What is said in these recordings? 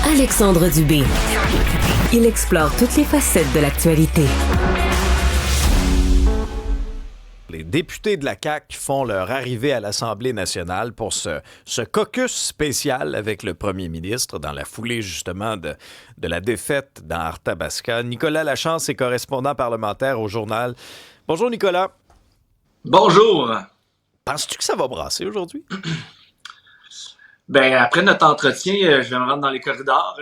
Alexandre Dubé. Il explore toutes les facettes de l'actualité. Les députés de la CAQ font leur arrivée à l'Assemblée nationale pour ce caucus spécial avec le premier ministre dans la foulée justement de la défaite dans Arthabasca. Nicolas Lachance est correspondant parlementaire au Journal. Bonjour Nicolas. Bonjour. Penses-tu que ça va brasser aujourd'hui? Ben après notre entretien, je vais me rendre dans les corridors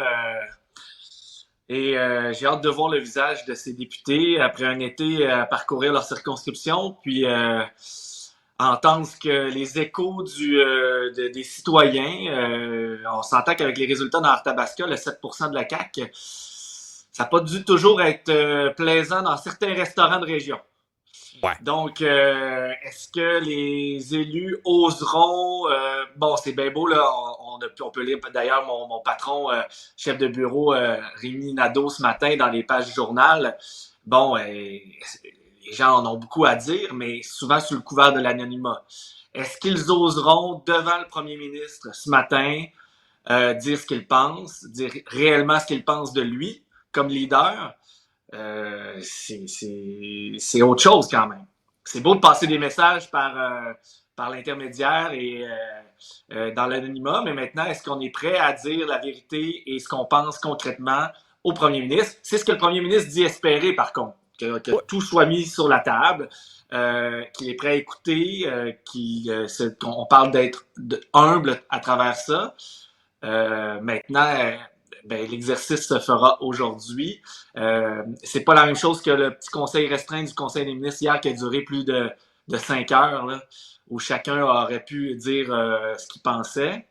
et j'ai hâte de voir le visage de ces députés après un été à parcourir leur circonscription, puis entendre ce que les échos des citoyens. On s'entend qu'avec les résultats dans Arthabasca, le 7% de la CAQ, ça n'a pas dû toujours être plaisant dans certains restaurants de région. Ouais. Donc, est-ce que les élus oseront... bon, c'est bien beau, là, on peut lire d'ailleurs mon patron, chef de bureau, Rémi Nadeau, ce matin, dans les pages du journal. Bon, les gens en ont beaucoup à dire, mais souvent sous le couvert de l'anonymat. Est-ce qu'ils oseront, devant le premier ministre ce matin, dire ce qu'ils pensent, dire réellement ce qu'ils pensent de lui comme leader? C'est autre chose quand même. C'est beau de passer des messages par l'intermédiaire et dans l'anonymat, mais maintenant, est-ce qu'on est prêt à dire la vérité et ce qu'on pense concrètement au premier ministre? C'est ce que le premier ministre dit espérer, par contre, que tout soit mis sur la table, qu'il est prêt à écouter, on parle d'être humble à travers ça. Maintenant, l'exercice se fera aujourd'hui. C'est pas la même chose que le petit conseil restreint du Conseil des ministres hier qui a duré plus de 5 heures, là, où chacun aurait pu dire ce qu'il pensait.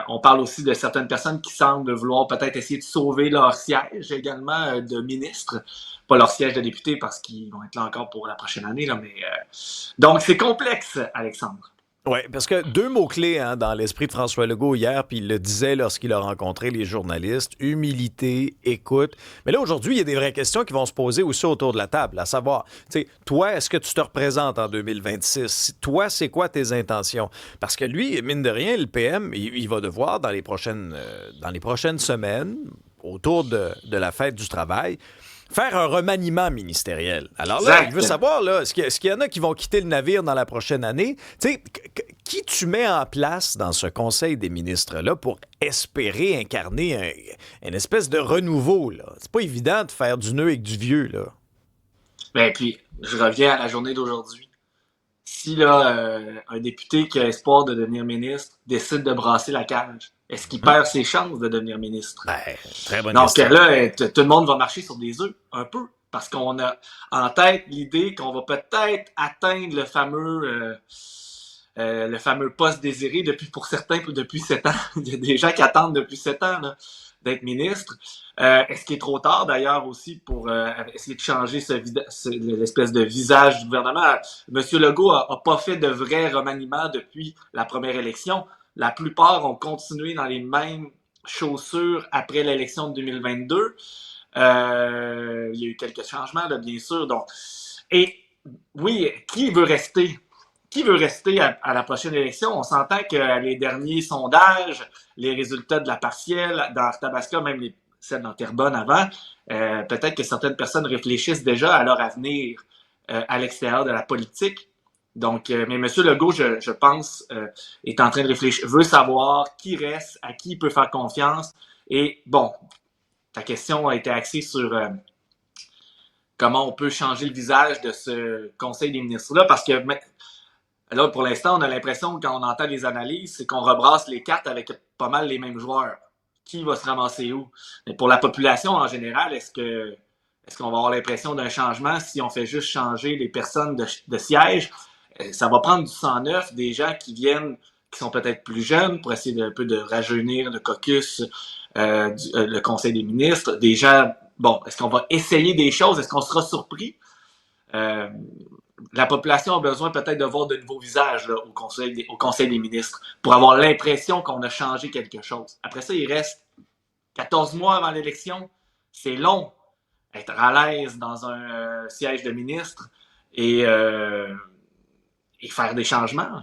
On parle aussi de certaines personnes qui semblent vouloir peut-être essayer de sauver leur siège également de ministre. Pas leur siège de député parce qu'ils vont être là encore pour la prochaine année. Là, mais, donc, c'est complexe, Alexandre. Oui, parce que deux mots-clés dans l'esprit de François Legault hier, puis il le disait lorsqu'il a rencontré les journalistes, humilité, écoute. Mais là, aujourd'hui, il y a des vraies questions qui vont se poser aussi autour de la table, à savoir, tu sais, toi, est-ce que tu te représentes en 2026? Toi, c'est quoi tes intentions? Parce que lui, mine de rien, le PM, il va devoir, dans les prochaines semaines, autour de la fête du travail, faire un remaniement ministériel. Alors là, il veut savoir, là, est-ce qu'il y en a qui vont quitter le navire dans la prochaine année? Tu sais, qui tu mets en place dans ce Conseil des ministres-là pour espérer incarner une espèce de renouveau, là? C'est pas évident de faire du nœud avec du vieux, là. Ben, puis, je reviens à la journée d'aujourd'hui. Si, là, un député qui a espoir de devenir ministre décide de brasser la cage, est-ce qu'il perd ses chances de devenir ministre? Ben, très bonne Donc question. là, tout le monde va marcher sur des œufs, un peu, parce qu'on a en tête l'idée qu'on va peut-être atteindre le fameux poste désiré pour certains depuis 7 ans. Il y a des gens qui attendent depuis 7 ans là, d'être ministre. Est-ce qu'il est trop tard d'ailleurs aussi pour essayer de changer l'espèce de visage du gouvernement? Monsieur Legault a pas fait de vrai remaniement depuis la première élection. La plupart ont continué dans les mêmes chaussures après l'élection de 2022. Il y a eu quelques changements, là, bien sûr. Donc, et oui, qui veut rester? Qui veut rester à la prochaine élection? On s'entend que les derniers sondages, les résultats de la partielle dans Arthabasca, même celles dans Terrebonne avant, peut-être que certaines personnes réfléchissent déjà à leur avenir à l'extérieur de la politique. Donc, mais M. Legault, je pense, est en train de réfléchir, veut savoir qui reste, à qui il peut faire confiance. Et bon, ta question a été axée sur comment on peut changer le visage de ce Conseil des ministres-là, parce que là, pour l'instant, on a l'impression, quand on entend les analyses, c'est qu'on rebrasse les cartes avec pas mal les mêmes joueurs. Qui va se ramasser où? Mais pour la population en général, est-ce qu'on va avoir l'impression d'un changement si on fait juste changer les personnes de siège? Ça va prendre du sang neuf, des gens qui sont peut-être plus jeunes pour essayer un peu de rajeunir le caucus, le Conseil des ministres. Des gens, bon, est-ce qu'on va essayer des choses? Est-ce qu'on sera surpris? La population a besoin peut-être de voir de nouveaux visages là, au Conseil des ministres pour avoir l'impression qu'on a changé quelque chose. Après ça, il reste 14 mois avant l'élection. C'est long être à l'aise dans un siège de ministre et faire des changements.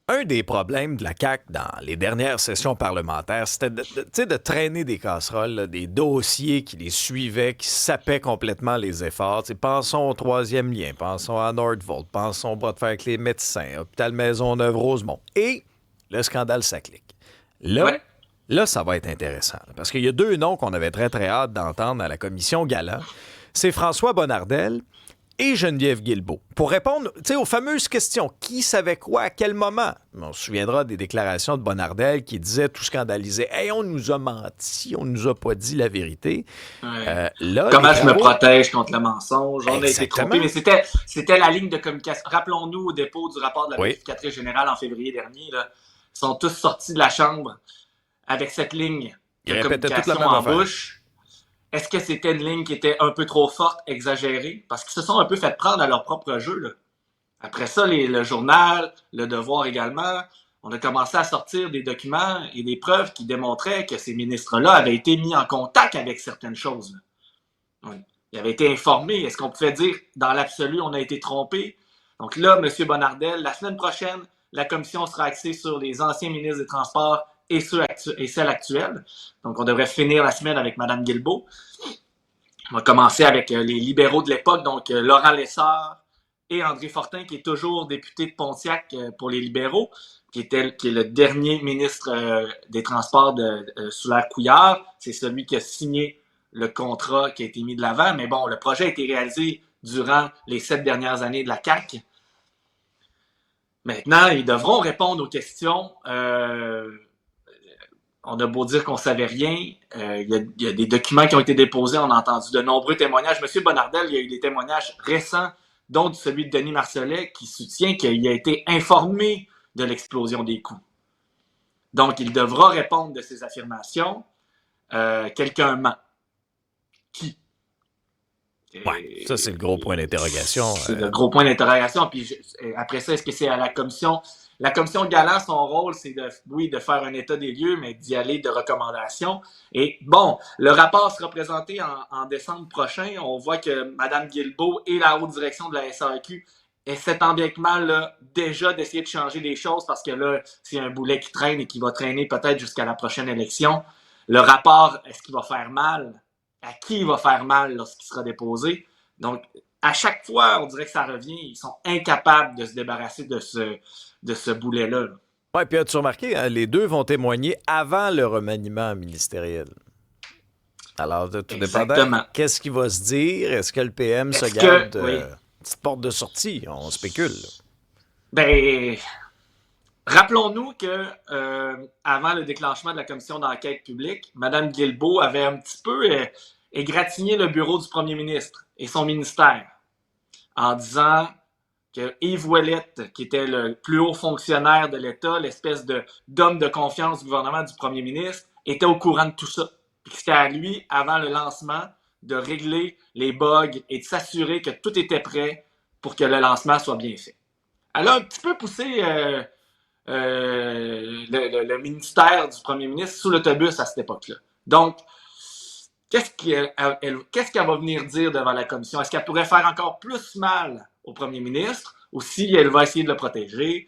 Un des problèmes de la CAQ dans les dernières sessions parlementaires, c'était de traîner des casseroles, là, des dossiers qui les suivaient, qui sapaient complètement les efforts. T'sais, pensons au troisième lien, pensons à Nordvolt, pensons au bras de fer avec les médecins, Hôpital Maisonneuve-Rosemont. Et le scandale, ça clique. Là, ça va être intéressant, parce qu'il y a deux noms qu'on avait très, très hâte d'entendre à la commission Gala. C'est François Bonnardel et Geneviève Guilbeault, pour répondre aux fameuses questions. Qui savait quoi, à quel moment? On se souviendra des déclarations de Bonnardel qui disait tout scandalisé. « Hey, on nous a menti, on nous a pas dit la vérité. Ouais. Comment je me protège contre le mensonge? On Exactement. a été trompés, mais c'était la ligne de communication. Rappelons-nous au dépôt du rapport de la vérificatrice générale en février dernier. Là, ils sont tous sortis de la Chambre avec cette ligne de communication en bouche. Est-ce que c'était une ligne qui était un peu trop forte, exagérée? Parce qu'ils se sont un peu fait prendre à leur propre jeu. Là. Après ça, le journal, le Devoir également, on a commencé à sortir des documents et des preuves qui démontraient que ces ministres-là avaient été mis en contact avec certaines choses. Oui. Ils avaient été informés. Est-ce qu'on pouvait dire, dans l'absolu, on a été trompé? Donc là, M. Bonnardel, la semaine prochaine, la commission sera axée sur les anciens ministres des Transports et celle actuelle. Donc, on devrait finir la semaine avec Mme Guilbeault. On va commencer avec les libéraux de l'époque, donc Laurent Lessard et André Fortin, qui est toujours député de Pontiac pour les libéraux, qui est le dernier ministre des Transports sous l'ère Couillard. C'est celui qui a signé le contrat qui a été mis de l'avant. Mais bon, le projet a été réalisé durant les 7 dernières années de la CAQ. Maintenant, ils devront répondre aux questions. On a beau dire qu'on savait rien, il y a des documents qui ont été déposés, on a entendu de nombreux témoignages. Monsieur Bonnardel, il y a eu des témoignages récents, dont celui de Denis Marcellet, qui soutient qu'il a été informé de l'explosion des coûts. Donc, il devra répondre de ces affirmations. Quelqu'un ment. Qui? Oui, ça, c'est le gros point d'interrogation. C'est le gros point d'interrogation. Puis après ça, est-ce que c'est à la commission? La commission Galland, son rôle, c'est de faire un état des lieux, mais d'y aller de recommandations. Et bon, le rapport sera présenté en décembre prochain. On voit que Mme Guilbeault et la haute direction de la SAQ essaient tant bien que mal là, déjà d'essayer de changer les choses parce que là, c'est un boulet qui traîne et qui va traîner peut-être jusqu'à la prochaine élection. Le rapport, est-ce qu'il va faire mal? À qui il va faire mal lorsqu'il sera déposé? Donc, à chaque fois, on dirait que ça revient. Ils sont incapables de se débarrasser de ce boulet-là. Oui, puis as-tu remarqué, hein, les deux vont témoigner avant le remaniement ministériel. Alors, tout dépendant, qu'est-ce qui va se dire? Est-ce que le PM se garde une petite porte de sortie? On spécule. Ben, rappelons-nous que avant le déclenchement de la commission d'enquête publique, Mme Guilbeault avait un petit peu égratigné le bureau du premier ministre et son ministère en disant que Yves Ouellette, qui était le plus haut fonctionnaire de l'État, l'espèce d'homme de confiance du gouvernement du premier ministre, était au courant de tout ça. Puis c'était à lui, avant le lancement, de régler les bugs et de s'assurer que tout était prêt pour que le lancement soit bien fait. Elle a un petit peu poussé le ministère du premier ministre sous l'autobus à cette époque-là. Donc, qu'est-ce qu'elle va venir dire devant la commission? Est-ce qu'elle pourrait faire encore plus mal au premier ministre ou si elle va essayer de le protéger?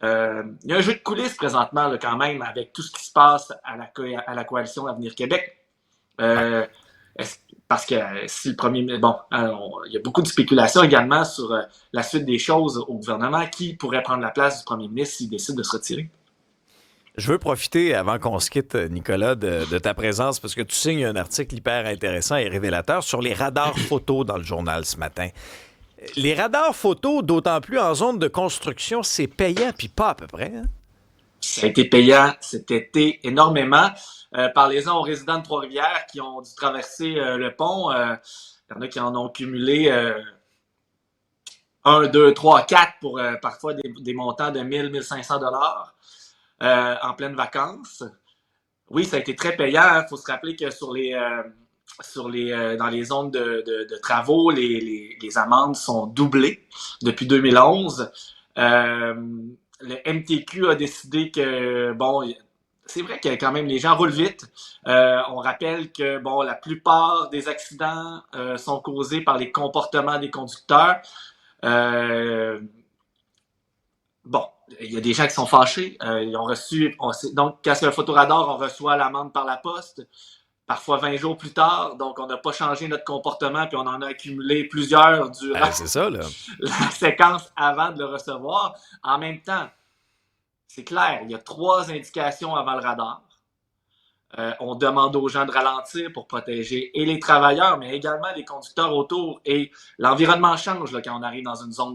Il y a un jeu de coulisses présentement là, quand même avec tout ce qui se passe à la coalition Avenir Québec. Parce que si le premier ministre... Bon, il y a beaucoup de spéculations également sur la suite des choses au gouvernement. Qui pourrait prendre la place du premier ministre s'il décide de se retirer? Je veux profiter, avant qu'on se quitte, Nicolas, de ta présence, parce que tu signes un article hyper intéressant et révélateur sur les radars photos dans le journal ce matin. Les radars photos, d'autant plus en zone de construction, c'est payant, puis pas à peu près. Hein? Ça a été payant cet été énormément. Parlez-en aux résidents de Trois-Rivières qui ont dû traverser le pont. Il y en a qui en ont cumulé 1, 2, 3, 4 pour parfois des montants de 1 000, 1 500 $ en pleines vacances. Oui, ça a été très payant. Il faut se rappeler que dans les zones de travaux, les amendes sont doublées depuis 2011. Le MTQ a décidé que, bon, c'est vrai que quand même les gens roulent vite. On rappelle que, bon, la plupart des accidents sont causés par les comportements des conducteurs. Bon, il y a des gens qui sont fâchés. Ils ont reçu... donc, quand c'est un photoradar, on reçoit l'amende par la poste, parfois 20 jours plus tard. Donc, on n'a pas changé notre comportement, puis on en a accumulé plusieurs durant C'est ça, là. la séquence avant de le recevoir. En même temps, c'est clair, il y a 3 indications avant le radar. On demande aux gens de ralentir pour protéger et les travailleurs, mais également les conducteurs autour. Et l'environnement change là, quand on arrive dans une zone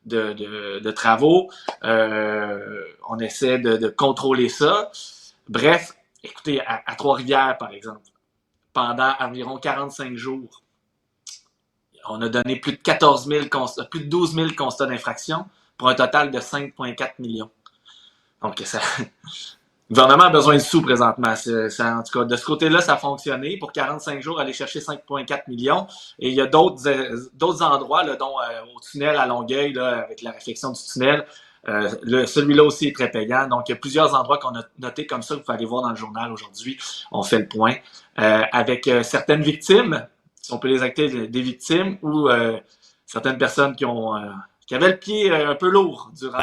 de travaux. On essaie de contrôler ça. Bref, écoutez, à Trois-Rivières, par exemple, pendant environ 45 jours, on a donné plus de 12 000 constats d'infraction pour un total de 5,4 millions. Donc, ça... Le gouvernement a besoin de sous présentement. En tout cas, de ce côté-là, ça a fonctionné. Pour 45 jours, aller chercher 5,4 millions. Et il y a d'autres endroits, là, dont au tunnel à Longueuil, là, avec la réfection du tunnel. Celui-là aussi est très payant. Donc, il y a plusieurs endroits qu'on a notés comme ça. Vous pouvez aller voir dans le journal aujourd'hui. On fait le point. Avec certaines victimes, si on peut les acter des victimes, ou certaines personnes qui avaient le pied un peu lourd durant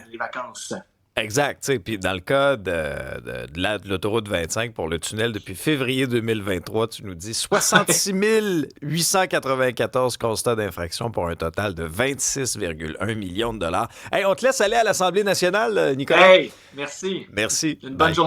les vacances. Exact. Puis dans le cas de l'autoroute 25 pour le tunnel depuis février 2023, tu nous dis 66 894 constats d'infraction pour un total de 26,1 millions de dollars. Hey, on te laisse aller à l'Assemblée nationale, Nicolas. Hey, merci. Merci. Une bonne journée.